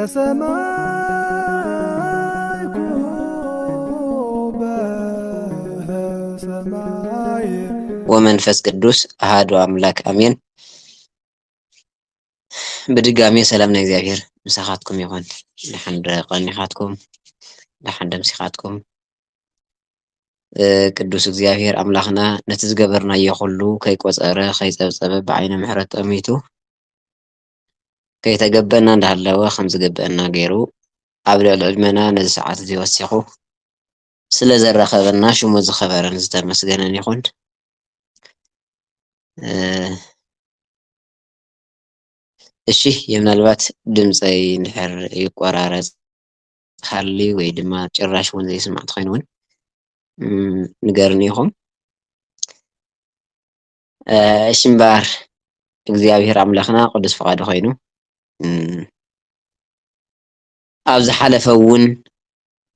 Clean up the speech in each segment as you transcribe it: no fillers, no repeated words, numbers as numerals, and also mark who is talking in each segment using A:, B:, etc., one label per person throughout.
A: كسمايكو بسماي
B: ومنفس قدوس أهادو أملاك أمين. بدقامي سلامنا እግዚአብሔር مساخاتكم يكون لحد قنيخاتكم لحد مسيخاتكم ቅዱስ እግዚአብሔር አምላኽና ነቲ ዝገበርናዮ ኩሉ ከይቆፀረ ከይፀብፀበ ብዓይነ ምሕረት ጠሚቱ ከይተገበአና እንዳሃለወ ከም ዝግበአና ገይሩ ኣብ ልዕሊ ዕድመና ነዚ ሰዓት እዚ ወሲኹ ስለ ዘረኸበና ሽሙ ዝኸበረን ዝተመስገነን ይኹን። እሺ ምናልባት ድምፀይ እንድሕር ይቆራረፅ ሃሊ ወይ ድማ ጭራሽ እውን ዘይስማዕ እንተኮይኑ እውን ንገርኒ ኢኹም። እሺ እምበር እግዚአብሔር ኣምላኽና ቅዱስ ፈቃዱ ኮይኑ ኣብ ዝሓለፈ እውን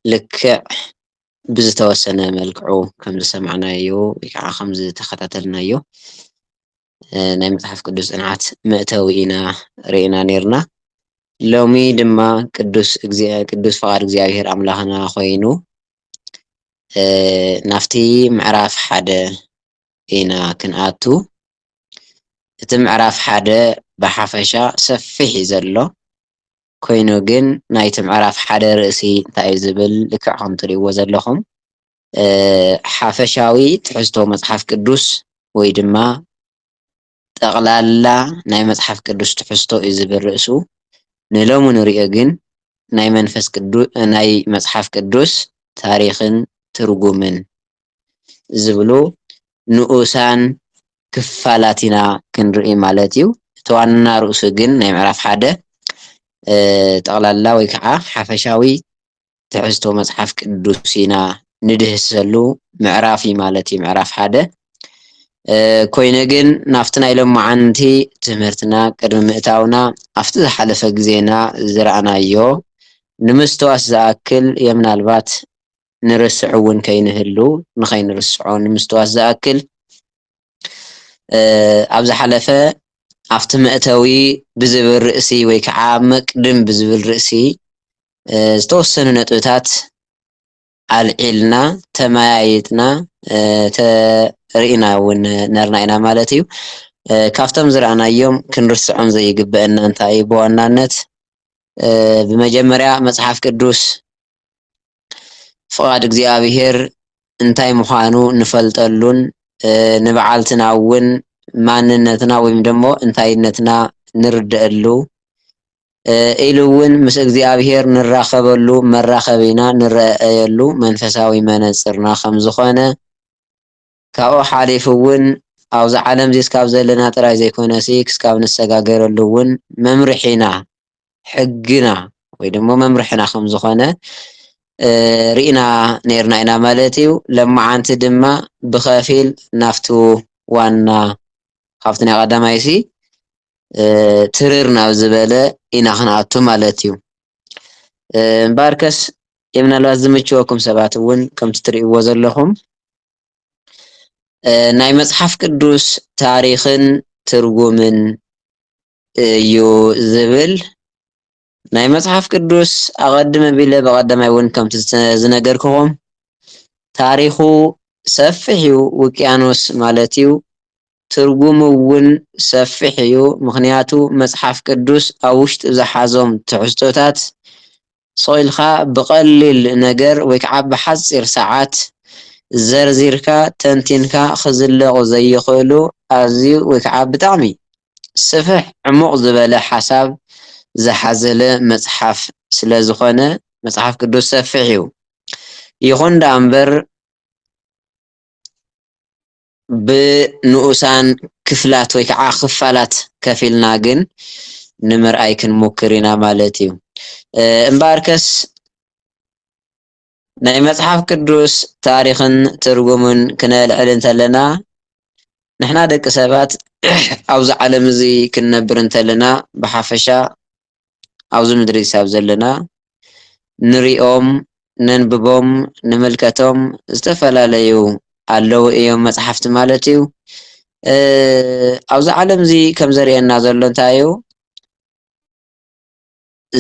B: ልክዕ ብዝተወሰነ መልክዑ ከም ዝሰማዕናዮ ወይ ከዓ ከም ዝተኸታተልናዮ ናይ መፅሓፍ ቅዱስ ፅንዓት መእተዊ ኢና ርኢና ነርና። ሎሚ ድማ ቅዱስ ፈቃድ እግዚአብሔር ኣምላኽና ኮይኑ ናፍቲ ምዕራፍ ሓደ ኢና ክንኣቱ። እቲ ምዕራፍ ሓደ ብሓፈሻ ሰፊሕ እዩ ዘሎ ኮይኑ ግን ናይቲ ምዕራፍ ሓደ ርእሲ እንታይ እዩ ዝብል ልክዕ ከም ትሪእዎ ዘለኹም ሓፈሻዊ ትሕዝቶ መፅሓፍ ቅዱስ ወይ ድማ ጠቕላላ ናይ መፅሓፍ ቅዱስ ትሕዝቶ እዩ ዝብል ርእሱ። ንሎሙ ንሪኦ ግን ናይ መፅሓፍ ቅዱስ ታሪኽን ትርጉምን ዝብሉ ንኡሳን ክፋላት ኢና ክንርኢ ማለት እዩ። እቲ ዋና ርእሱ ግን ናይ ምዕራፍ ሓደ ጠቕላላ ወይ ከዓ ሓፈሻዊ ትሕዝቶ መፅሓፍ ቅዱስ ኢና ንድህሰሉ ምዕራፍ እዩ ማለት እዩ ምዕራፍ ሓደ። ኮይኑ ግን ናፍቲ ናይ ሎማዓንቲ ትምህርትና ቅድሚ ምእታውና ኣብቲ ዝሓለፈ ግዜና ዝረኣናዮ ንምስትዋስ ዝኣክል ምናልባት ንርስዕ እውን ከይንህሉ ንኸይንርስዖ ንምስትዋስ ዝኣክል ኣብ ዝሓለፈ ኣብቲ መእተዊ ብዝብል ርእሲ ወይ ከዓ መቅድም ብዝብል ርእሲ ዝተወሰኑ ነጥብታት ኣልዒልና ተመያይጥና ተርኢና እውን ነርና ኢና ማለት እዩ። ካብቶም ዝረኣናዮም ክንርስዖም ዘይግበአና እንታይ እዩ? ብዋናነት ብመጀመርያ መፅሓፍ ቅዱስ ፍቃድ እግዚአብሔር እንታይ ምዃኑ ንፈልጠሉን ንበዓልትና እውን ማንነትና ወይም ደሞ እንታይነትና ንርድአሉ ኢሉ እውን ምስ እግዚአብሔር ንራኸበሉ መራኸቢና ንረአየሉ መንፈሳዊ መነፅርና ከም ዝኾነ ካብኡ ሓሊፉ እውን ኣብዚ ዓለም እዚ ክሳብ ዘለና ጥራይ ዘይኮነሲ ክሳብ ንሰጋገረሉ እውን መምርሒና ሕግና ወይ ደሞ መምርሕና ከም ዝኾነ ርኢና ነርና ኢና ማለት እዩ። ሎማዓንቲ ድማ ብኸፊል ናፍቱ ዋና ካብቲ ናይ ቀዳማይሲ ትርር ናብ ዝበለ ኢና ክንኣቱ ማለት እዩ። እምበርከስ ምናልባት ዝምችወኩም ሰባት እውን ከምቲ ትሪእዎ ዘለኹም ናይ መፅሓፍ ቅዱስ ታሪኽን ትርጉምን እዩ ዝብል ናይ መፅሓፍ ቅዱስ ኣቐድመ ኣቢለ ብቐዳማይ እውን ከምቲ ዝነገርክኹም ታሪኹ ሰፊሕ እዩ ውቅያኖስ ማለት እዩ። ትርጉሙ እውን ሰፊሕ እዩ። ምክንያቱ መፅሓፍ ቅዱስ ኣብ ውሽጢ ዝሓዞም ትሕዝቶታት ሰቂልካ ብቐሊል ነገር ወይ ከዓ ብሓፂር ሰዓት ዘርዚርካ ተንቲንካ ክዝለቑ ዘይኽእሉ ኣዝዩ ወይ ከዓ ብጣዕሚ ስፍሕ ዕሙቕ ዝበለ ሓሳብ ዝሓዘለ መፅሓፍ ስለ ዝኾነ መፅሓፍ ቅዱስ ሰፊሕ እዩ። ይኹን ዳ እምበር ብንኡሳን ክፍላት ወይ ከዓ ክፋላት ከፊልና ግን ንምርኣይ ክንሞክር ኢና ማለት እዩ። እምበርከስ ናይ መፅሓፍ ቅዱስ ታሪኽን ትርጉምን ክነልዕል እንተለና ንሕና ደቂ ሰባት ኣብዚ ዓለም እዚ ክንነብር እንተለና ብሓፈሻ ኣብዚ ምድሪ ክሳብ ዘለና ንሪኦም ነንብቦም ንምልከቶም ዝተፈላለዩ ኣለው እዮም መፅሓፍቲ ማለት እዩ። ኣብዚ ዓለም እዚ ከም ዘርእየና ዘሎ እንታይ እዩ?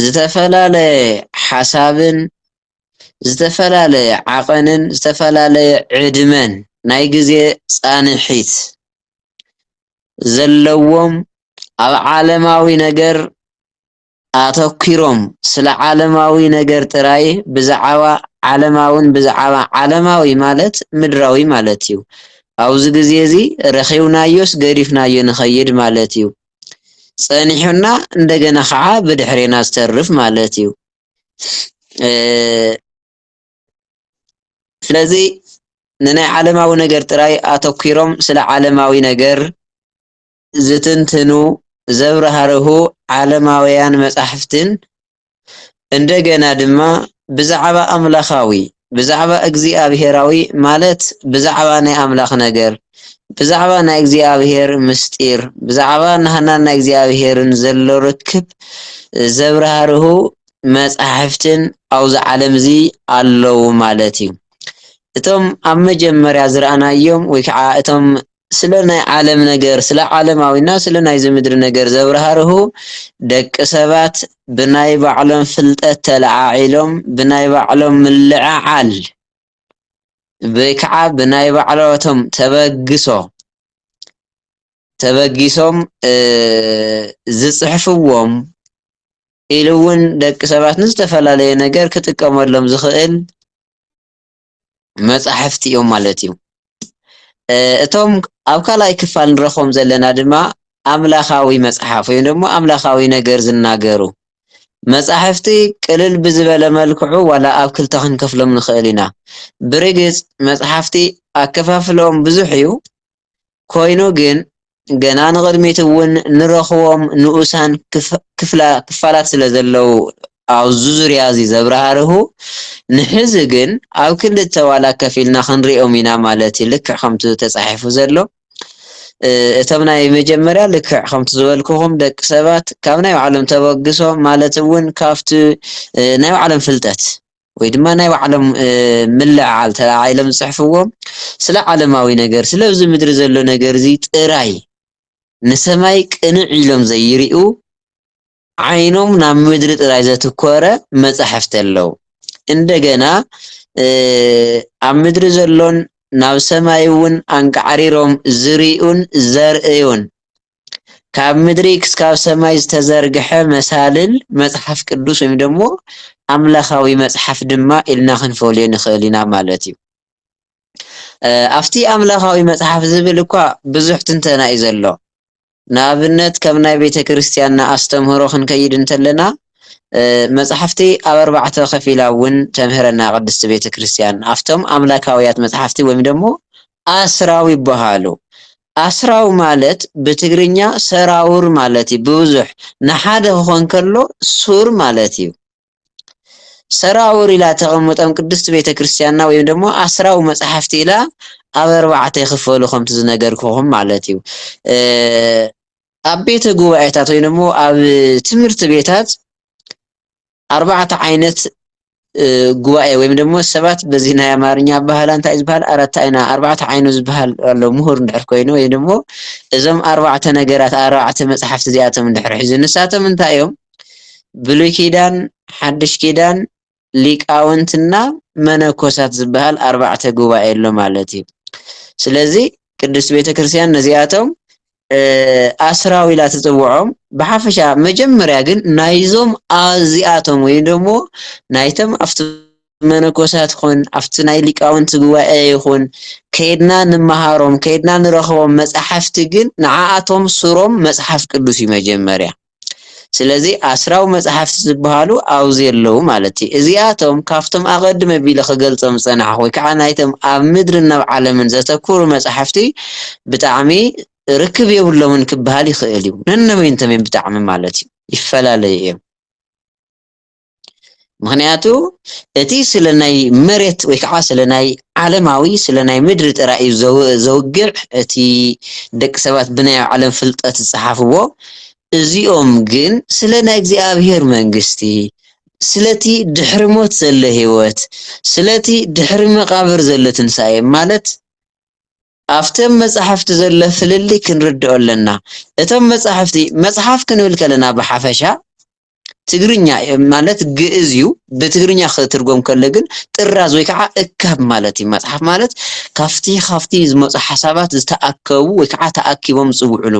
B: ዝተፈላለየ ሓሳብን ዝተፈላለየ ዓቐንን ዝተፈላለየ ዕድመን ናይ ግዜ ፃንሒት ዘለዎም ኣብ ዓለማዊ ነገር ኣተኪሮም ስለ ዓለማዊ ነገር ጥራይ ብዛዕባ ዓለማውን ብዛዕባ ዓለማዊ ማለት ምድራዊ ማለት እዩ ኣብዚ ግዜ እዚ ረኺብናዮስ ገዲፍናዮ ንኸይድ ማለት እዩ ፀኒሑና እንደገና ከዓ ብድሕሪና ዝተርፍ ማለት እዩ ስለዚ ንናይ ዓለማዊ ነገር ጥራይ ኣተኪሮም ስለ ዓለማዊ ነገር ዝትንትኑ ዘብራህርሁ ዓለማውያን መጻሕፍትን እንደገና ድማ ብዛዕባ ኣምላኻዊ ብዛዕባ እግዚኣብሄራዊ ማለት ብዛዕባ ናይ ኣምላኽ ነገር ብዛዕባ ናይ እግዚኣብሄር ምስጢር ብዛዕባ ናህና ናይ እግዚኣብሄርን ዘሎ ርክብ ዘብራህርሁ መጻሕፍትን ኣብዚ ዓለም እዚ ኣለዉ ማለት እዩ እቶም ኣብ መጀመርያ ዝረኣናዮም ወይ ከዓ እቶም ስለ ናይ ዓለም ነገር ስለ ዓለማዊና ስለ ናይ ዝምድሪ ነገር ዘብራህርሁ ደቂ ሰባት ብናይ ባዕሎም ፍልጠት ተለዓዒሎም ብናይ ባዕሎም ምልዕዓል ወይ ከዓ ብናይ ባዕሎቶም ተበጊሶም ዝፅሕፍዎም ኢሉ እውን ደቂ ሰባት ንዝተፈላለየ ነገር ክጥቀመሎም ዝኽእል መጻሕፍቲ እዮም ማለት እዩ እቶም ኣብ ካልኣይ ክፋል ንረኽቦም ዘለና ድማ ኣምላኻዊ መጽሓፍ ወይ ደግሞ ኣምላኻዊ ነገር ዝናገሩ መጻሕፍቲ ቅልል ብዝበለ መልክዑ ዋላ ኣብ ክልተ ክንከፍሎም ንኽእል ኢና ብርግጽ መጽሓፍቲ ኣከፋፍሎም ብዙሕ እዩ ኮይኑ ግን ገና ንቕድሚት እውን ንረኽቦም ንኡሳን ክፋላት ስለ ዘለው ኣብዚ ዙርያ እዚ ዘብራህርሁ ንሕዚ ግን ኣብ ክልተ ዋላ ከፊልና ክንሪኦም ኢና ማለት እዩ ልክዕ ከምቲ ተጻሒፉ ዘሎ እቶም ናይ መጀመርያ ልክዕ ከምቲ ዝበልኩኹም ደቂ ሰባት ካብ ናይ ባዕሎም ተበግሶ ማለት እውን ካብቲ ናይ ባዕሎም ፍልጠት ወይ ድማ ናይ ባዕሎም ምልዕዓል ተላዒሎም ዝፅሕፍዎም ስለ ዓለማዊ ነገር ስለዚ ምድሪ ዘሎ ነገር እዚ ጥራይ ንሰማይ ቅንዕ ኢሎም ዘይርኡ ዓይኖም ናብ ምድሪ ጥራይ ዘትኮረ መጻሕፍቲ ኣለዉ እንደገና ኣብ ምድሪ ዘሎን ናብ ሰማይ እውን አንቃዕሪሮም ዝሪኡን ዘርእዩን ካብ ምድሪ ክስካብ ሰማይ ዝተዘርግሐ መሳልል መጽሓፍ ቅዱስ ወይም ደግሞ ኣምላኻዊ መጽሓፍ ድማ ኢልና ክንፈልዮ ንኽእል ኢና ማለት እዩ ኣብቲ ኣምላኻዊ መጽሓፍ ዝብል እኳ ብዙሕ ትንተና እዩ ዘሎ ንኣብነት ከም ናይ ቤተ ክርስቲያንና ኣስተምህሮ ክንከይድ እንተለና መጽሓፍቲ ኣብ ኣርባዕተ ኸፊላ እውን ተምህረና ቅድስቲ ቤተ ክርስቲያን ኣብቶም ኣምላካውያት መጽሓፍቲ ወይም ደግሞ ኣስራው ይበሃሉ ኣስራው ማለት ብትግርኛ ሰራውር ማለት እዩ ብዙሕ ንሓደ ክኾን ከሎ ሱር ማለት እዩ ሰራውር ኢላ ተቐምጦም ቅድስቲ ቤተ ክርስቲያንና ወይም ደግሞ ኣስራው መጽሓፍቲ ኢላ ኣብ ኣርባዕተ ይኽፈሉ ከምቲ ዝነገርኩኹም ማለት እዩ ኣብ ቤተ ጉባኤታት ወይ ደግሞ ኣብ ትምህርቲ ቤታት ኣርባዕተ ዓይነት ጉባኤ ወይም ደግሞ ሰባት በዚህ ናይ ኣማርኛ ባህላ እንታይ ዝበሃል ኣርባዕተ ዓይኑ ዝበሃል ኣሎ ምሁር እንድሕር ኮይኑ ወይ ደግሞ እዞም ኣርባዕተ ነገራት ኣርባዕተ መጽሓፍቲ እዚኣቶም እንድሕር ሒዙ ንሳቶም እንታይ እዮም ብሉይ ኪዳን ሓድሽ ኪዳን ሊቃውንትና መነኮሳት ዝበሃል ኣርባዕተ ጉባኤ ኣሎ ማለት እዩ ስለዚ ቅድስት ቤተ ክርስቲያን ነዚኣቶም ኣስራው ኢላ ትጽውዖም ብሓፈሻ መጀመርያ ግን ናይዞም ኣዚኣቶም ወይ ደግሞ ናይቶም ኣብቲ መነኮሳት ኹን ኣብቲ ናይ ሊቃውንቲ ጉባኤ ይኹን ከይድና ንመሃሮም ከይድና ንረኽቦም መጽሓፍቲ ግን ንዓኣቶም ሱሮም መጽሓፍ ቅዱስ እዩ መጀመርያ ስለዚ ኣስራው መጽሓፍቲ ዝበሃሉ ኣብዚ ኣለዉ ማለት እዩ እዚኣቶም ካብቶም ኣቐድመ ኣቢለ ክገልጾም ዝጸናሕ ወይ ከዓ ናይቶም ኣብ ምድርን ናብ ዓለምን ዘተኩሩ መጽሓፍቲ ብጣዕሚ ርክብ የብሎምን ክበሃል ይኽእል እዩ ነነመይንቶም እዮም ብጣዕሚ ማለት እዩ ይፈላለዩ እዮም ምክንያቱ እቲ ስለ ናይ መሬት ወይ ከዓ ስለ ናይ ዓለማዊ ስለ ናይ ምድሪ ጥራይ ዘውግዕ እቲ ደቂ ሰባት ብናይ ዓለም ፍልጠት ዝፀሓፍዎ እዚኦም ግን ስለ ናይ እግዚኣብሄር መንግስቲ ስለቲ ድሕሪ ሞት ዘሎ ህይወት ስለቲ ድሕሪ መቃብር ዘሎ ትንሳኤ ማለት ኣፍተም መጽሓፍቲ ዘሎ ፍልልይ ክንርድኦ ኣለና እቶም መጽሓፍቲ መጽሓፍ ክንብል ከለና ብሓፈሻ ትግርኛ ማለት ግዕዝ እዩ በትግርኛ ክትርጎም ከለ ግን ጥራዝ ወይ ከዓ እካብ ማለት እዩ መጽሓፍ ማለት ካፍቲ ዝመጹ ሓሳባት ዝተኣከቡ ወይ ከዓ ተኣኪቦም ዝጽውዑሉ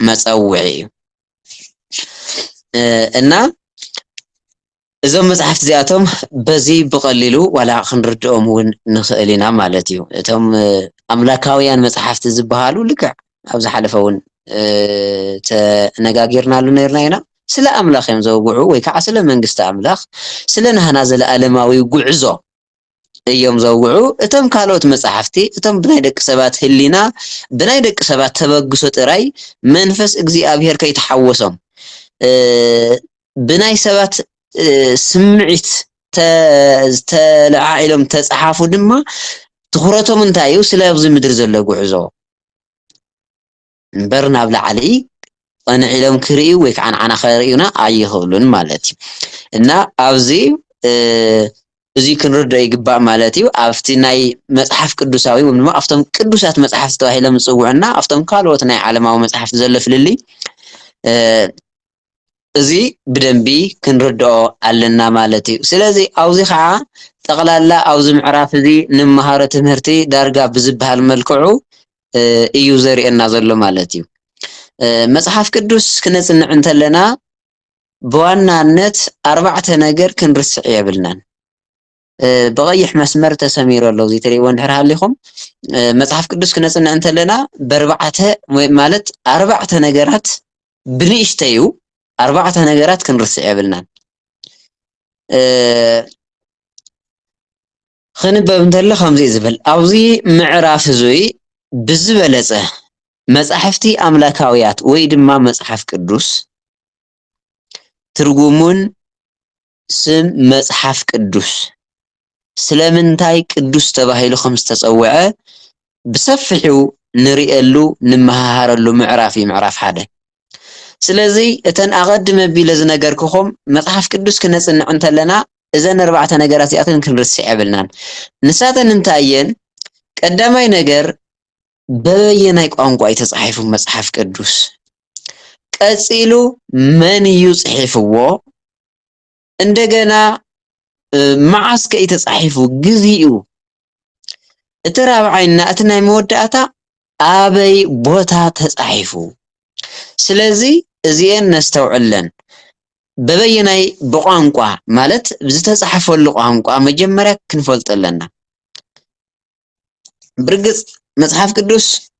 B: መጸውዒ እዩ እና እዞም መጽሓፍቲ እዚኣቶም በዚ ብቐሊሉ ዋላ ክንርድኦም እውን ንኽእል ኢና ማለት እዩ እቶም ኣምላካውያን መጽሓፍቲ ዝበሃሉ ልክዕ ኣብ ዝሓለፈ እውን ተነጋጊርናሉ ነርና ኢና ስለ ኣምላኽ እዮም ዘውግዑ ወይ ከዓ ስለ መንግስቲ ኣምላኽ ስለ ናህና ዘለኣለማዊ ጉዕዞ እዮም ዘውግዑ እቶም ካልኦት መጽሓፍቲ እቶም ብናይ ደቂ ሰባት ህሊና ብናይ ደቂ ሰባት ተበግሶ ጥራይ መንፈስ እግዚኣብሔር ከይተሓወሶም ብናይ ሰባት ስምዒት ተለዓኢሎም ተጻሓፉ ድማ ትኹረቶም እንታይ እዩ ስለ ኣብዚ ምድሪ ዘሎ ጉዕዞ እምበር ናብ ላዕሊ ቀንዒሎም ክርእዩ ወይ ከዓ ንዓና ከርእዩና ኣይኽእሉን ማለት እዩ እና ኣብዚ እዚ ክንርድኦ ይግባእ ማለት እዩ ኣብቲ ናይ መጽሓፍ ቅዱሳዊ ወይ ድማ ኣብቶም ቅዱሳት መጽሓፍቲ ተባሂሎም ዝጽውዑና ኣብቶም ካልኦት ናይ ዓለማዊ መጽሓፍቲ ዘሎ ፍልሊ እዚ ብደንቢ ክንርድኦ ኣለና ማለት እዩ ስለዚ ኣብዚ ከዓ ጠቕላላ ኣብዚ ምዕራፍ እዚ ንመሃሮ ትምህርቲ ዳርጋ ብዝበሃል መልክዑ እዩ ዘርእየና ዘሎ ማለት እዩ መጽሐፍ ቅዱስ ክነጽንዕ እንተለና በዋናነት 4 ነገር ክንርስዕ የብልናን بغيح مسمر تسمير الله زي تري وين حرها مصحف قدوس كنصنع انت لنا باربعه مالت 4 ነገራት ብንእሽተዩ 4 ነገራት ክንርስዕ የብልና خنبب እንተለ ከምዚ ዝብል ኣብዚ ምዕራፍ እዙይ ብዝበለጸ መጽሐፍቲ ኣምላካውያት ወይ ድማ መጽሐፍ ቅዱስ ትርጉሙን ስም መጽሐፍ ቅዱስ ስለምንታይ ቅዱስ ተባሂሉ ከም ዝተጸውዐ ብሰፊሑ ንሪኤሉ ንመሃሃረሉ ምዕራፍ ምዕራፍ ሓደ ስለዚ እተን ኣቀድመ ቢለ ዝነገርክኹም መጽሐፍ ቅዱስ ክነጽንዕ እንተለና እዘን 4 ነገራት እዚኣተን ክንርስዕ የብልናን ንሳተን እንታየን ቀዳማይ ነገር በየናይ ቋንቋ የተጻሕፉ መጽሐፍ ቅዱስ ቀጺሉ መን እዩ ጽሒፍዎ እንደገና معسك يتصحفوا جزيئو الترابعين نأتنا مودعتا أبي بوتا تصحفوا سلازي زين نستوعلن ببيناي بقانقوا مالت بزتصحفوا اللقانقوا مجمرة كنفلت لنا برقص مصحف قدوس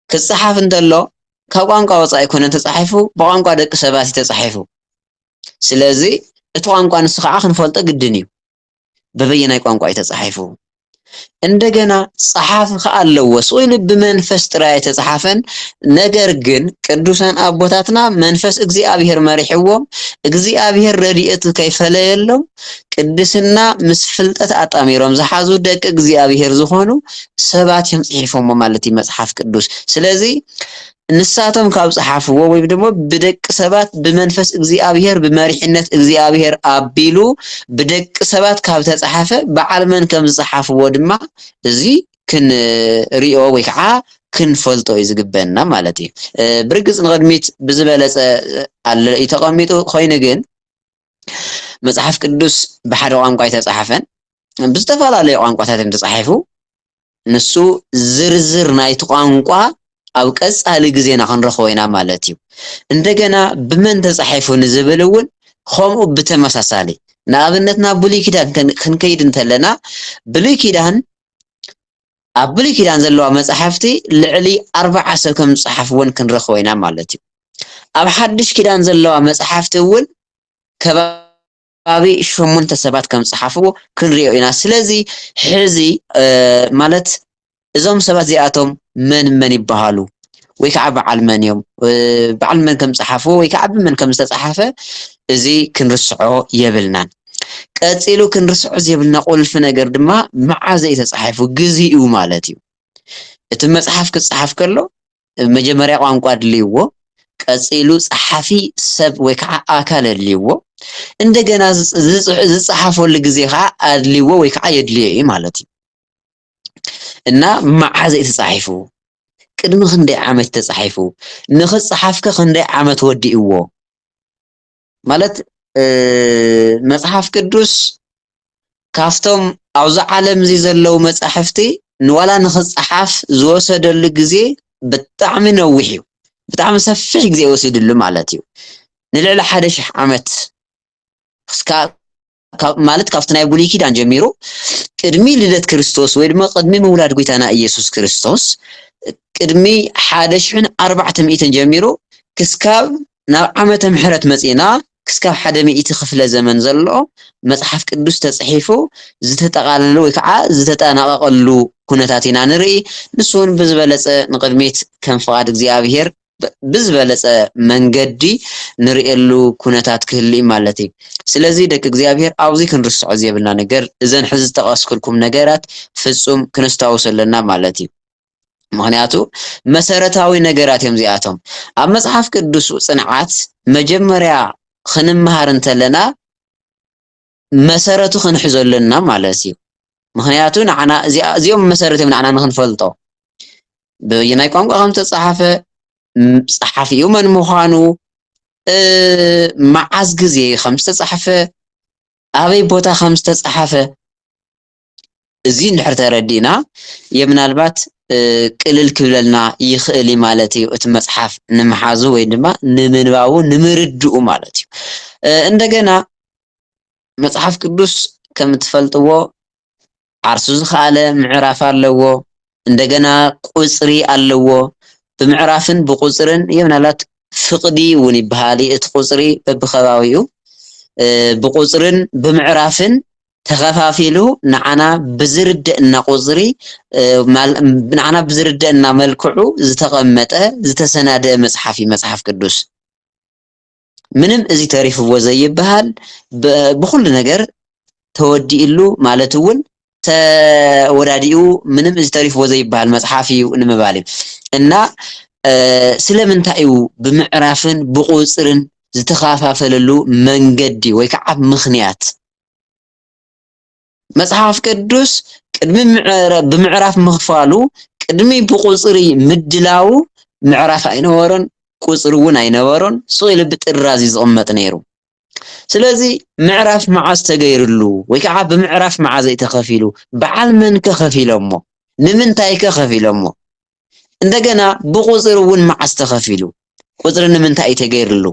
B: كالصحاف انتلو كقانقوا وصا يكون تصحفوا بقانقوا دك سباسي تصحفوا سلازي اتوانقوا نسخة كنفلت قدنيو ببيناي ቋንቋ የተጻፈ እንደገና ጸሐፍ ከአለወስ ወይ በመንፈስ ጥራይ የተጻፈን ነገር ግን ቅዱሳን አቦታትና መንፈስ እግዚአብሔር መሪሕዎም እግዚአብሔር ረድኤቱ ከይፈለየሎም ቅድስና ምስ ፍልጠት አጣሚሮም ዝሓዙ ደቅ እግዚአብሔር ዝኾኑ ሰባት እዮም ጽሒፎም ማለት መጽሐፍ ቅዱስ ስለዚ ንሳቶም ካብ ጸሐፍዎ ወይ ደግሞ ብደቅ ሰባት በመንፈስ እግዚአብሔር በመሪሕነት እግዚአብሔር አቢሉ ብደቅ ሰባት ካብ ተጻሐፈ በዓልመን ከም ጸሐፍዎ ድማ እዚ ክን ሪኦ ወይ ከዓ ክንፈልጦ ይዝግበና ማለት እዩ ብርግጽ ንቅድሚት ብዝበለጸ አለ ይተቀሚጡ ኮይኑ ግን መጽሐፍ ቅዱስ በሓደ ቋንቋ የተጻሐፈን ብዝተፈላለዩ ቋንቋታት ተጻሒፉ ንሱ ዝርዝር ናይቲ ቋንቋ أو كأس على جزينا خنرخوينا مالتيو عندنا بمن تزحفون زبلون خمو بتمساسالي نابنتنا بلي كدان كن كيد انتلنا بلي كدان أبلي كدان زلوا مصحفتي لعلي 4 سكم صحفون كنرخوينا مالتيو أب حدش كدان زلوا مصحفتي ول كبابي شمون تسبات كم صحفو كنريوينا سلازي حزي مالت إذا سبات زياتهم من يبهالو ويكعب على المنيوم بعد من كم صحفه ويكعب من كم صحفه زي كنرسعو يبلنا قصيلو كنرسعو يبلنا قول في نجر دما مع زي تصحفه جزيئو مالتي اتم مصحف كصحف كله مجمريا ቋንቋ ድልይዎ ቀጽሉ ጸሐፊ ሰብ ወይ ከዓ አካል ድልይዎ እንደገና ዝጽሐፈሉ ጊዜ ከዓ አድልይዎ ወይ ከዓ የድልይ ማለት እዩ እና معاز يتصحفوا ቅድሚ ክንደይ ዓመት ተጻሒፉ ንኽጽሐፍከ ክንደይ ዓመት ወዲእዎ ማለት መጽሐፍ ቅዱስ ካፍቶም አውዛ ዓለም እዚ ዘለው መጻሕፍቲ ንዋላ ንኽጽሓፍ ዝወሰደሉ ግዜ ብጣዕሚ ነዊሕ እዩ ብጣዕሚ ሰፊሕ ግዜ ወሲድሉ ማለት እዩ ንልዕሊ 1000 ዓመት ማለት ካብቲ ናይ ብሉይ ኪዳን ጀሚሩ ቅድሚ ልደት ክርስቶስ ወይ ድማ ቅድሚ ምውላድ ጎይታና ኢየሱስ ክርስቶስ ቅድሚ 1400 ጀሚሩ ክስካብ ናብ ዓመተ ምሕረት መጺና ክስካብ 100 ክፍለ ዘመን ዘሎ መጽሐፍ ቅዱስ ተጽሒፉ ዝተጠቃለለ ወይ ከዓ ዝተጠናቀቀሉ ኩነታት ኢና ንርኢ ንሱን ብዝበለጸ ንቅድሚት ከም ፍቃድ እግዚአብሔር ብዝበለጸ መንገዲ ንሪኤሉ ኩነታት ክህሊ ማለት እዩ ስለዚ ደቂ እግዚአብሔር አብዚ ክንርስዖ ዘየብልና ነገር እዘን ሕዚ ተቀስክልኩም ነገራት ፍጹም ክንስታውሰለና ማለት እዩ ምክንያቱ መሰረታዊ ነገራት እዮም ዚኣቶም ኣብ መጽሐፍ ቅዱስ ጽንዓት መጀመርያ ክንመሃር እንተለና መሰረቱ ክንሕዘለና ማለት እዩ ምክንያቱ ንዓና እዚኦም መሰረቶም ንዓና ንክንፈልጦ ብየናይ ቋንቋ ከም ተጻሓፈ ጸሓፊኡ መን ምዃኑ መዓዝ ግዜ ከም ዝተጻሓፈ ኣበይ ቦታ ከም ዝተጻሓፈ እዚ እንድሕር ተረዲእና የምናልባት ቅልል ክብለልና ይኽእል ማለት እዩ እቲ መጽሐፍ ንምሓዙ ወይ ድማ ንምንባቡ ንምርድኡ ማለት እዩ እንደገና መጽሐፍ ቅዱስ ከም ትፈልጥዎ ዓርሱ ዝኻለ ምዕራፍ ኣለዎ እንደገና ቁጽሪ ኣለዎ ብምዕራፍን ብቁጽርን የምናልባት ፍቅዲ እውን ይበሃል እቲ ቁጽሪ በብኸባቢኡ ብቁጽርን ብምዕራፍን ተኸፋፊሉ ንዓና ብዝርድእና ቁጽሪ ንዓና ብዝርድእና መልክዑ ዝተቐመጠ ዝተሰናደአ መጽሓፍ መጽሐፍ ቅዱስ ምንም እዚ ተሪፍዎ ዘይበሃል ብኩሉ ነገር ተወዲኢሉ ማለት እውን ተወዳዲኡ ምንም እዚ ተሪፍዎ ዘይበሃል መጽሓፍ እዩ ንምባል እና ስለምንታይ እዩ ብምዕራፍን ብቁጽርን ዝተኸፋፈለሉ መንገዲ ወይ ከዓ ምኽንያት መጽሐፍ ቅዱስ ቅድሚ ብምዕራፍ ምኽፋሉ ቅድሚ ብቁጽሪ ምድላው ምዕራፍ አይነበሮን ቁጽሪ እውን አይነበሮን ስኢል ብጥራዝ ይዝቕመጥ ነይሩ ስለዚ ምዕራፍ መዓዝ ተገይርሉ ወይ ከዓ ብምዕራፍ መዓዝ ተኸፊሉ በዓል መን ከኸፊሎሞ ንምንታይ ከኸፊሎሞ እንደገና ብቁጽሪ እውን መዓዝ ተኸፊሉ ቁጽሪ ንምንታይ ተገይርሉ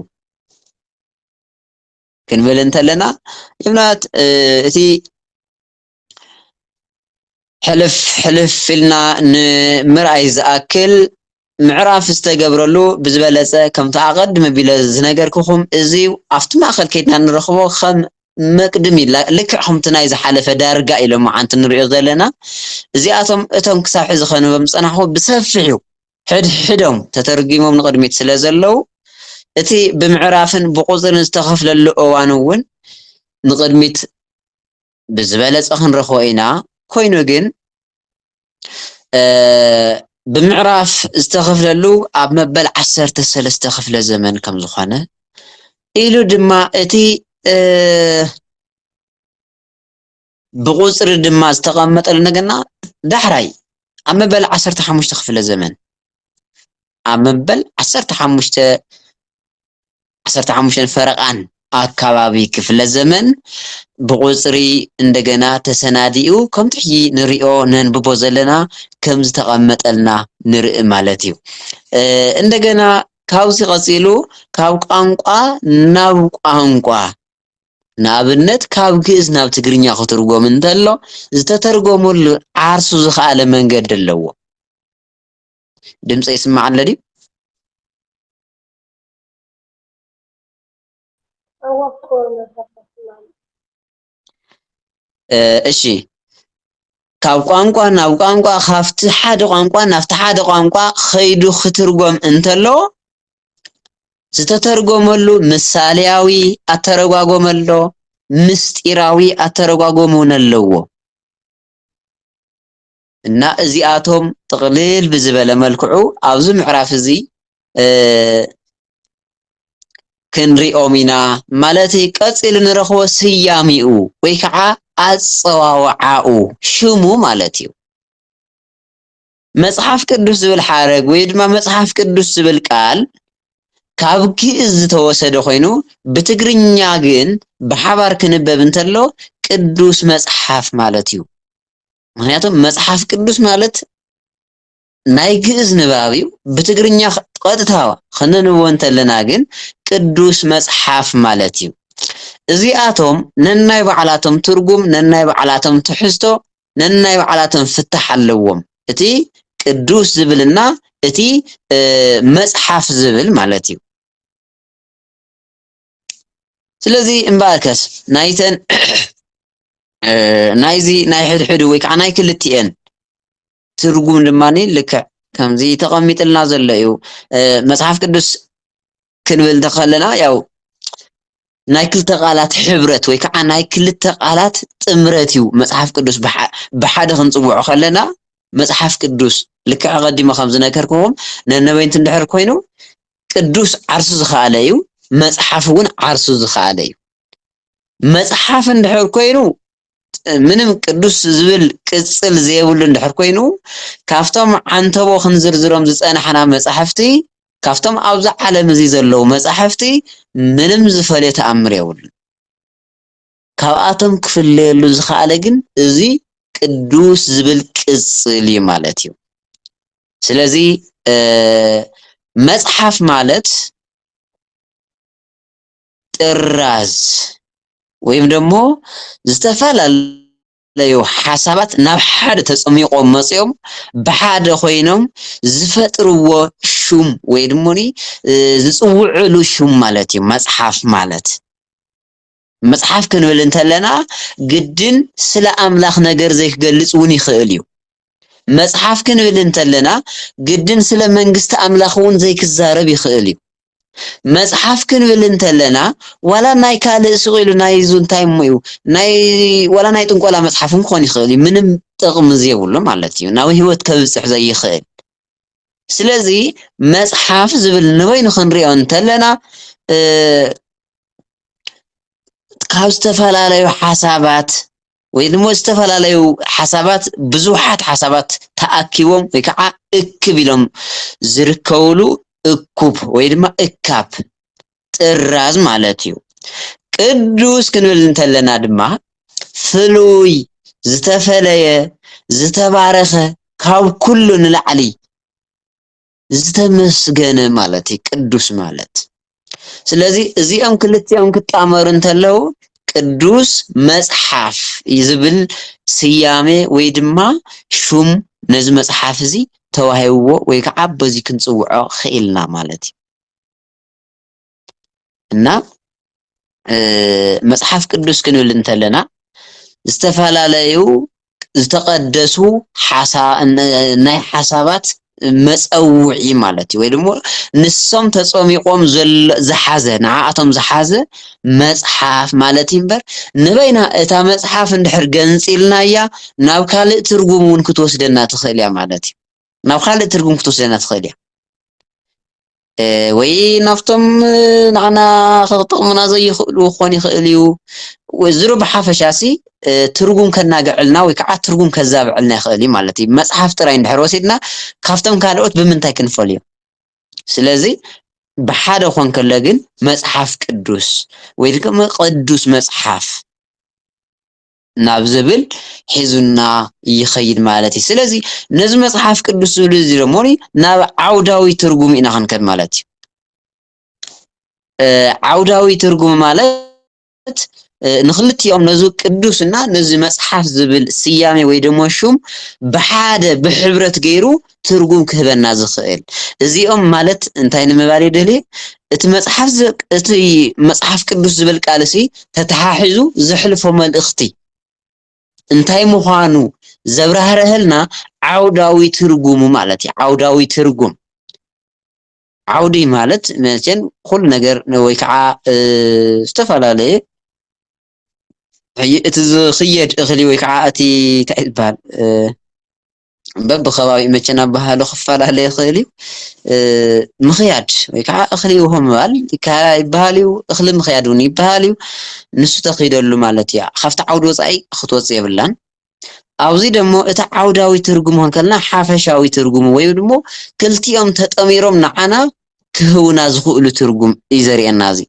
B: ክንብል እንተለና ይብናት እቲ ሕልፍ ኢልና ንምርኣይ ዝኣክል ምዕራፍ ዝተገብረሉ ብዝበለጸ ከምቲ ኣቐድመ ቢለ ዝነገርክኹም እዚ ኣብቲ ማእኸል ከይድና ንረኽቦ ከም መቅድም ልክዕ ከምቲ ናይ ዝሓለፈ ዳርጋ ኢሎም ዓንቲ ንሪኦ ዘለና እዚኣቶም እቶም ክሳብ ሕዚ ኸንበም ፀናሑ ብሰፊሑ ሕድሕዶም ተተርጊሞም ንቅድሚት ስለ ዘለው እቲ ብምዕራፍን ብቁጽርን ዝተኸፍለሉ እዋን እውን ንቅድሚት ብዝበለጸ ክንረኽቦ ኢና ኮይኑ ግን ብምዕራፍ ዝተኸፍለሉ ኣብ መበል 13 ክፍለ ዘመን ከም ዝኾነ ኢሉ ድማ እቲ ብቁጽሪ ድማ ዝተቐመጠሉ ነገርና ዳሕራይ ኣብ መበል 15 ክፍለ ዘመን ኣብ መበል 15 ፈረቓን ኣካባቢ ክፍለ ዘመን ብቁጽሪ እንደገና ተሰናዲኡ ከምቲ ሕጂ ንሪኦ ነንብቦ ዘለና ከም ዝተቐመጠልና ንርኢ ማለት እዩ እንደገና ካብዚ ቀፂሉ ካብ ቋንቋ ናብ ቋንቋ ንኣብነት ካብ ግእዝ ናብ ትግርኛ ክትርጎም እንተሎ ዝተተርጎመሉ ዓርሱ ዝኸኣለ መንገዲ ኣለዎ ድምፂ ይስማዕ ኣሎ ድዩ እሺ ካብ ቋንቋ ናብ ቋንቋ ካብቲ ሓደ ቋንቋ ናብቲ ሓደ ቋንቋ ኸይዱ ክትርጎም እንተሎ ዝተተርጎመሉ ምሳሌያዊ ኣተረጓጎም ኣሎ ምስጢራዊ ኣተረጓጎም እውን ኣለዎ እና እዚኣቶም ጥቕልል ብዝበለ መልክዑ ኣብዚ ምዕራፍ እዚ ክንሪኦም ኢና ማለት ቀፂሉ ንረኽቦ ስያሚኡ ወይ ከዓ ኣፀዋውዓኡ ሽሙ ማለት እዩ መጽሐፍ ቅዱስ ዝብል ሓረግ ወይ ድማ መጽሐፍ ቅዱስ ዝብል ቃል ካብ ግዕዝ ዝተወሰደ ኮይኑ ብትግርኛ ግን ብሓባር ክንበብ እንተሎ ቅዱስ መጽሓፍ ማለት እዩ ምክንያቱም መጽሓፍ ቅዱስ ማለት ናይ ግዕዝ ንባብ እዩ ብትግርኛ ቀጥታ ክነንብቦ እንተለና ግን ቅዱስ መጽሓፍ ማለት እዩ እዚኣቶም ነናይ ባዕላቶም ትርጉም ነናይ ባዕላቶም ትሕዝቶ ነናይ ባዕላቶም ፍትሕ ኣለዎም እቲ ቅዱስ ዝብልና እቲ መጽሓፍ ዝብል ማለት እዩ ስለዚ እምባርከስ ናይተን ናይዚ ናይ ሕድሕዱ ወይ ከዓ ናይ ክልቲአን ትርጉም ድማኒ ልክዕ ከምዚ ተቐሚጥልና ዘሎ እዩ መጽሓፍ ቅዱስ ክንብል ተኸለና ያው ናይ ክልተ ቃላት ሕብረት ወይ ከዓ ናይ ክልተ ቃላት ጥምረት እዩ መጽሓፍ ቅዱስ ብሓደ ክንጽውዖ ከለና መጽሓፍ ቅዱስ ልክዕ ቀዲመ ከም ዝነገርኩዎም ነነበይንት እንድሕር ኮይኑ ቅዱስ ዓርሱ ዝኸኣለ እዩ መጽሓፍ እውን ዓርሱ ዝኸኣለ እዩ መጽሓፍ እንድሕር ኮይኑ ምንም ቅዱስ ዝብል ቅጽል ዘይብሉ እንድሕር ኮይኑ ካፍቶም ዓንተቦ ክንዝርዝሮም ዝጸናሕና መጽሓፍቲ ካፍቶም ኣብዛ ዓለም እዚ ዘለው መጽሓፍቲ ምንም ዝፈልየ ተኣምር የብሉን ካብኣቶም ክፍለየሉ ዝኸኣለ ግን እዚ ቅዱስ ዝብል ቅጽል እዩ ማለት እዩ ስለዚ መጽሓፍ ማለት ጥራዝ ወይም ደግሞ ዝተፈላለዩ ሓሳባት ናብ ሓደ ተጸሚቆም መጽኦም ብሓደ ኮይኖም ዝፈጥርዎ ሹም ወይ ድሞኒ ዝጽውዕሉ ሹም ማለት እዩ መጽሓፍ ማለት መጽሓፍ ክንብል እንተለና ግድን ስለ ኣምላኽ ነገር ዘይክገልጽ እውን ይኽእል እዩ መጽሓፍ ክንብል እንተለና ግድን ስለ መንግስቲ ኣምላኽ እውን ዘይክዛረብ ይኽእል እዩ መጽሓፍ ክንብል እንተለና ዋላ ናይ ካልእ ስቂሉ ናይ ዙንታይ ሞዩ ናይ ዋላ ናይ ጥንቆላ መጽሓፍ ክኾን ይኽእል እዩ ምንም ጥቕሚ ዘይብሉ ማለት እዩ ናብ ህይወት ከብጽሕ ዘይኽእል ስለዚ መጽሓፍ ዝብል ንበይኑ ክንሪኦ እንተለና ካብ ዝተፈላለዩ ሓሳባት ወይ ድማ ዝተፈላለዩ ሓሳባት ብዙሓት ሓሳባት ተኣኪቦም ወይ ከዓ እክብ ኢሎም ዝርከብሉ እኩብ ወይ ድማ እካብ ጥራዝ ማለት እዩ ቅዱስ ክንብል እንተለና ድማ ፍሉይ ዝተፈለየ ዝተባረኸ ካብ ኩሉ ንላዕሊ ዝተመስገነ ማለት እዩ ቅዱስ ማለት ስለዚ እዚኦም ክልቲኦም ክጣመሩ እንተለው ቅዱስ መጽሓፍ ይዝብል ስያሜ ወይ ድማ ሹም ነዚ መጽሓፍ እዚ ተዋሂብዎ ወይ ከዓ በዚ ክንጽውዖ ኽኢልና ማለት እዩ እና መጽሓፍ ቅዱስ ክንብል እንተለና ዝተፈላለዩ ዝተቀደሱ ናይ ሓሳባት መጸውዒ ማለት እዩ ወይ ደግሞ ንሶም ተጸሚቆም ዝሓዘ ንዓኣቶም ዝሓዘ መጽሓፍ ማለት ይምበር ንበይና እታ መጽሓፍ እንድሕር ገንፂልናያ ናብ ካልእ ትርጉም እውን ክትወስደና ትኽእል እያ ማለት እዩ ናብ ካልእ ትርጉም ክትወስደና ትኽእል እያ ወይ ናፍቶም ንዓና ክጥቕሙና ዘይኽእሉ ክኾን ይኽእል እዩ ወዝሩ ብሓፈሻሲ ትርጉም ከናግዕልና ወይ ከዓ ትርጉም ከዛብዕልና ይኽእል እዩ ማለት እዩ መጽሓፍ ጥራይ እንድሕር ወሲድና ካብቶም ካልኦት ብምንታይ ክንፈልዮ ስለዚ ብሓደ ኮን ከሎ ግን መጽሓፍ ቅዱስ ወይ ድማ ቅዱስ መጽሓፍ ናብ ዝብል ሒዙና ይኸይድ ማለት እዩ ስለዚ ነዚ መጽሓፍ ቅዱስ ዝብል እዚ ደሞ ናብ ዓውዳዊ ትርጉም ኢና ክንከድ ማለት እዩ ዓውዳዊ ትርጉም ማለት ንኽልቲኦም ነዚ ቅዱስና ነዚ መጽሓፍ ዝብል ስያሜ ወይ ደሞ ሹም ብሓደ ብሕብረት ገይሩ ትርጉም ክህበና ዝኽእል እዚኦም ማለት እንታይ ንምባል ይደልየ እቲ መጽሓፍ ቅዱስ ዝብል ቃልሲ ተተሓሒዙ ዝሕልፎ መልእኽቲ እንታይ ምዃኑ ዘብራህርህልና ዓውዳዊ ትርጉሙ ማለት እዩ ዓውዳዊ ትርጉም ዓውዲ ማለት መቸን ኩሉ ነገር ወይ ከዓ ዝተፈላለዩ እቲ ዝኽየድ እኽሊ ወይ ከዓ እቲ እንታይ ይባሃል በብኸባቢ መቸና ባህሉ ክፈላለ ይኽእል እዩ ምኽያድ ወይ ከዓ እኽሊ ውሆ ምባል ይባሃል እዩ እኽሊ ምኽያድ እውን ይባሃል እዩ ንሱ ተኺደሉ ማለት እዩ ካብቲ ዓውዲ ወፃኢ ክትወፅእ የብላን ኣብዚ ደሞ እቲ ዓውዳዊ ትርጉም ከልና ሓፈሻዊ ትርጉም ወይ ደሞ ክልቲኦም ተጠሚሮም ንዓና ክህውና ዝኽእሉ ትርጉም እዩ ዘርእየና እዚ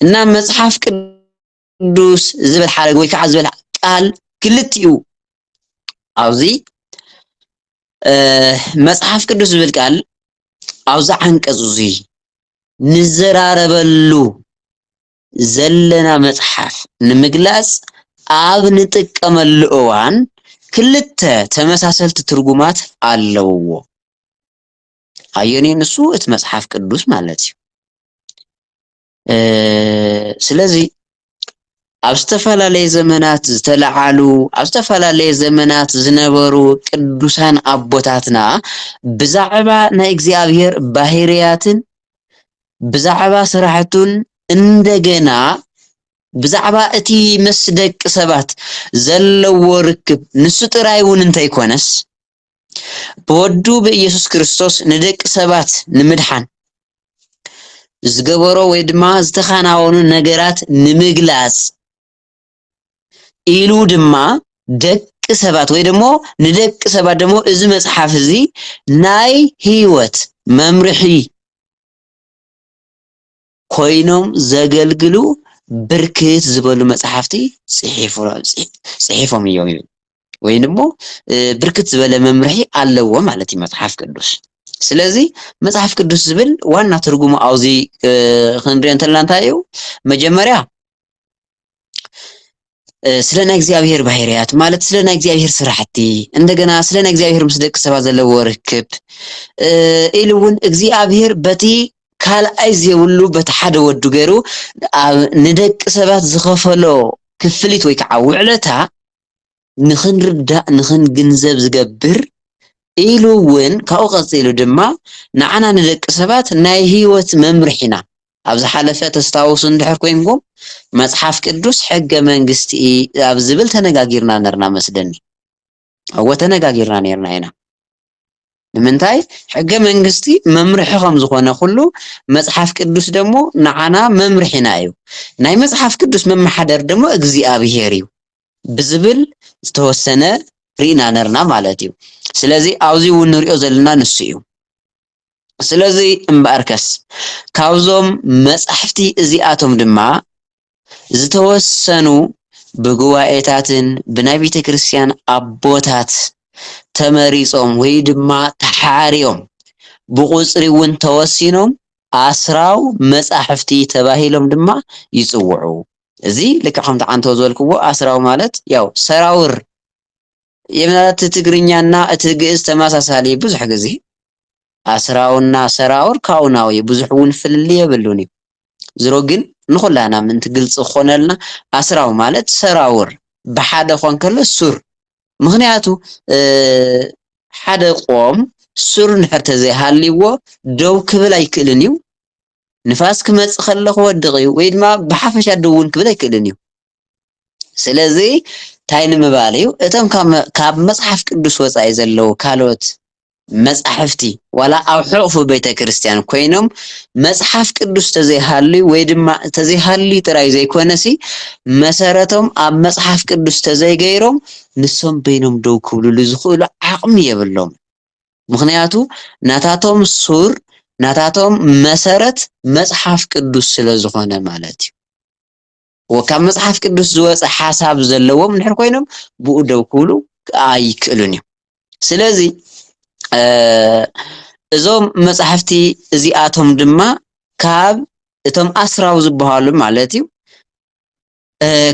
B: እና መጽሓፍ ቅዱስ ዝብል ሓረግ ወይ ከዓ ዝብል ቃል ክልቲኡ ኣብዚ መጽሓፍ ቅዱስ ዝብል ቃል ኣብዚ ዓንቀጽ እዚ ንዘራረበሉ ዘለና መጽሓፍ ንምግላጽ ኣብ ንጥቀመሉ እዋን ክልተ ተመሳሰልቲ ትርጉማት ኣለውዎ ኣየነይ ንሱ እቲ መጽሓፍ ቅዱስ ማለት እዩ ስለዚ ኣብ ዝተፈላለዩ ዘመናት ዝተለዓሉ ኣብ ዝተፈላለዩ ዘመናት ዝነበሩ ቅዱሳን ኣቦታትና ብዛዕባ ናይ እግዚአብሔር ባህርያትን ብዛዕባ ስራሕቱን እንደገና ብዛዕባ እቲ ምስ ደቂ ሰባት ዘለዎ ርክብ ንሱ ጥራይ እውን እንተይኮነስ ብወዱ በኢየሱስ ክርስቶስ ንደቂ ሰባት ንምድሓን ዝገበሮ ወይ ድማ ዝተኻናወኑ ነገራት ንምግላጽ ኢሉ ድማ ደቂ ሰባት ወይ ደግሞ ንደቂ ሰባት ደግሞ እዚ መጽሓፍ እዚ ናይ ህይወት መምርሒ ኮይኖም ዘገልግሉ ብርክት ዝበሉ መጽሓፍቲ ጽሒፎም እዮም ወይ ደግሞ ብርክት ዝበለ መምርሒ ኣለዎ ማለት እዩ መጽሓፍ ቅዱስ ስለዚ መጽሓፍ ቅዱስ ዝብል ዋና ትርጉሙ ኣውዚ ክንሪኦ እንተለና እንታይ እዩ መጀመርያ ስለ ናይ እግዚአብሔር ባህርያት ማለት ስለ ናይ እግዚአብሔር ስራሕቲ እንደገና ስለ ናይ እግዚአብሔር ምስ ደቂ ሰባት ዘለዎ ርክብ ኢሉ እውን እግዚአብሔር በቲ ካልኣይ ዘይብሉ በቲ ሓደ ወዱ ገይሩ ንደቂ ሰባት ዝኸፈሎ ክፍሊት ወይ ከዓ ውዕለታ ንኽንርዳእ ንኽንግንዘብ ዝገብር ኢሉ እውን ካብኡ ቀፂሉ ድማ ንዓና ንደቂ ሰባት ናይ ህይወት መምርሒና ኣብ ዝሓለፈ ተስታውሱ እንድሕር ኮይንኩም መጽሓፍ ቅዱስ ሕገ መንግስቲ ኣብ ዝብል ተነጋጊርና ነርና መስደኒ ኣዎ ተነጋጊርና ነርና ኢና ንምንታይ ሕገ መንግስቲ መምርሒ ከም ዝኾነ ኩሉ መጽሓፍ ቅዱስ ደግሞ ንዓና መምርሒና እዩ ናይ መጽሓፍ ቅዱስ መማሓደር ደግሞ እግዚአብሔር እዩ ብዝብል ዝተወሰነ ሪኢና ነርና ማለት እዩ ስለዚ ኣብዚ እውን ንሪኦ ዘለና ንሱ እዩ ስለዚ እምበኣርከስ ካብዞም መጽሕፍቲ እዚኣቶም ድማ ዝተወሰኑ ብጉባኤታትን ብናይ ቤተ ክርስቲያን ኣቦታት ተመሪጾም ወይ ድማ ተሓርዮም ብቁጽሪ እውን ተወሲኖም ኣስራው መጽሕፍቲ ተባሂሎም ድማ ይጽውዑ እዚ ልክዕ ከምቲ ዓንቶ ዝበልክዎ ኣስራው ማለት ያው ሰራውር የምናት ትግርኛና እቲ ግእዝ ተመሳሳሊ ብዙሕ ግዜ ኣስራውና ሰራውር ካውናዊ ብዙሕ እውን ፍልል የብሉን እዩ ዝሮ ግን ንኹላና ምንቲ ግልጽ ኾነልና ኣስራው ማለት ሰራውር ብሓደ ኾን ከሎ ሱር ምኽንያቱ ሓደ ቆም ሱር ንሕር ተዘይሃልይዎ ደው ክብል ኣይክእልን እዩ ንፋስ ክመጽእ ከሎ ክወድቕ እዩ ወይ ድማ ብሓፈሻ ደው እውን ክብል ኣይክእልን እዩ ስለዚ ታይ ንምባል እዩ እቶም ካብ መጽሓፍ ቅዱስ ወጻኢ ዘለዉ ካልኦት መጽሕፍቲ ዋላ ኣብ ሕቑፉ ቤተ ክርስቲያን ኮይኖም መጽሓፍ ቅዱስ ተዘይሃልዩ ወይ ድማ ተዘይሃልዩ ጥራይ ዘይኮነሲ መሰረቶም ኣብ መጽሓፍ ቅዱስ ተዘይገይሮም ንሶም በይኖም ደው ክብልሉ ዝኽእሉ ዓቕሚ የብሎም ምኽንያቱ ናታቶም ሱር ናታቶም መሰረት መጽሓፍ ቅዱስ ስለ ዝኾነ ማለት እዩ ወካብ መጽሓፍ ቅዱስ ዝወፀ ሓሳብ ዘለዎም ንሕር ኮይኖም ብኡ ደው ክብሉ ኣይክእሉን እዩ ስለዚ እዞም መጽሕፍቲ እዚኣቶም ድማ ካብ እቶም ኣስራው ዝበሃሉ ማለት እዩ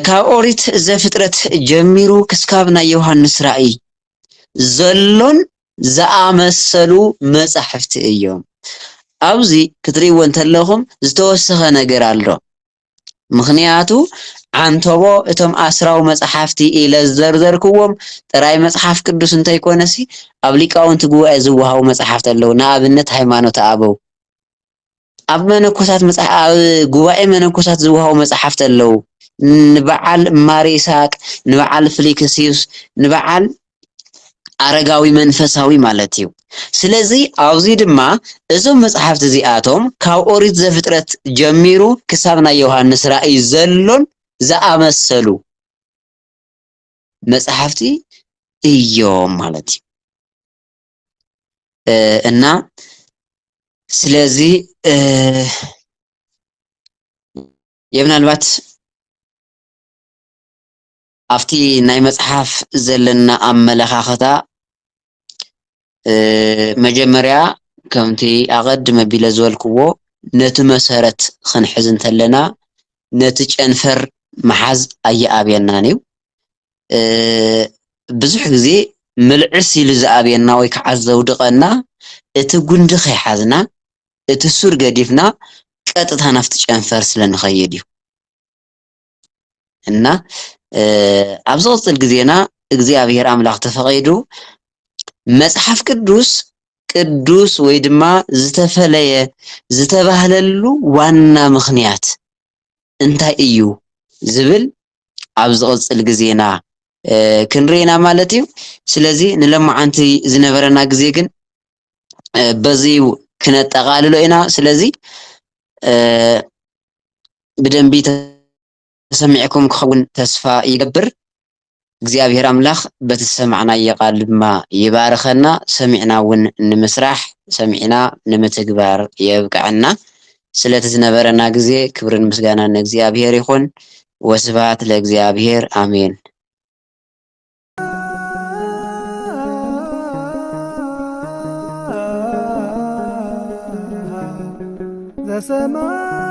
B: ካብ ኦሪት ዘፍጥረት ጀሚሩ ክስካብ ናይ ዮሐንስ ራእይ ዘሎን ዝኣመሰሉ መጽሕፍቲ እዮም ኣብዚ ክትሪእዎ እንተለኹም ዝተወሰኸ ነገር ኣሎ ምኽንያቱ ዓንተቦ እቶም ኣስራው መጽሕፍቲ ኢለ ዘርዘርክዎም ጥራይ መጽሓፍ ቅዱስ እንተይኮነሲ ኣብ ሊቃውንቲ ጉባኤ ዝወሃቡ መጽሓፍቲ ኣለዉ ንኣብነት ሃይማኖተ ኣበው ኣብ መነኮሳት ኣብ ጉባኤ መነኮሳት ዝወሃቡ መጽሓፍቲ ኣለዉ ንበዓል ማሪሳቅ ንበዓል ፍሊክስዩስ ንበዓል አረጋዊ መንፈሳዊ ማለት እዩ ስለዚ ኣብዚ ድማ እዞም መጽሕፍቲ እዚኣቶም ካብ ኦሪት ዘፍጥረት ጀሚሩ ክሳብ ናይ ዮሐንስ ራእይ ዘሎን ዝኣመሰሉ መጽሕፍቲ እዮም ማለት እዩ እና ስለዚህ የምናልባት አፍቲ ናይ መጽሐፍ ዘለና አመለኻኸታ መጀመርያ ከምቲ አቀድመ ቢለ ዝበልክዎ ነቲ መሰረት ክንሕዝ እንተለና ነቲ ጨንፈር መሓዝ አየአብየናን እዩ ብዙሕ ግዜ ምልዕስ ኢሉ ዝአብየና ወይ ከዓ ዘውድቐና እቲ ጉንዲ ከይሓዝና እቲ ሱር ገዲፍና ቀጥታ ናፍቲ ጨንፈር ስለንኸይድ እዩ እና ኣብ ዝቕፅል ግዜና እግዚኣብሔር ኣምላኽ ተፈቒዱ መጽሓፍ ቅዱስ ወይ ድማ ዝተፈለየ ዝተባህለሉ ዋና ምኽንያት እንታይ እዩ ዝብል ኣብ ዝቕፅል ግዜና ክንሪኢና ማለት እዩ ስለዚ ንለማዓንቲ ዝነበረና ግዜ ግን በዚ ክነጠቃልሎ ኢና ስለዚ ብደንቢ ተሰሚዕኩም ክኸውን ተስፋ ይገብር እግዚአብሔር አምላኽ በተሰማዕናየ ቃል ድማ ይባርከና ሰሚዕና እውን ንምስራሕ ሰሚዕና ንምትግባር የብቃዕና ስለቲ ዝነበረና ግዜ ክብርን ምስጋናን ንእግዚአብሔር ይኹን ወስብሐት ለእግዚአብሔር አሜን
A: ዘሰማይ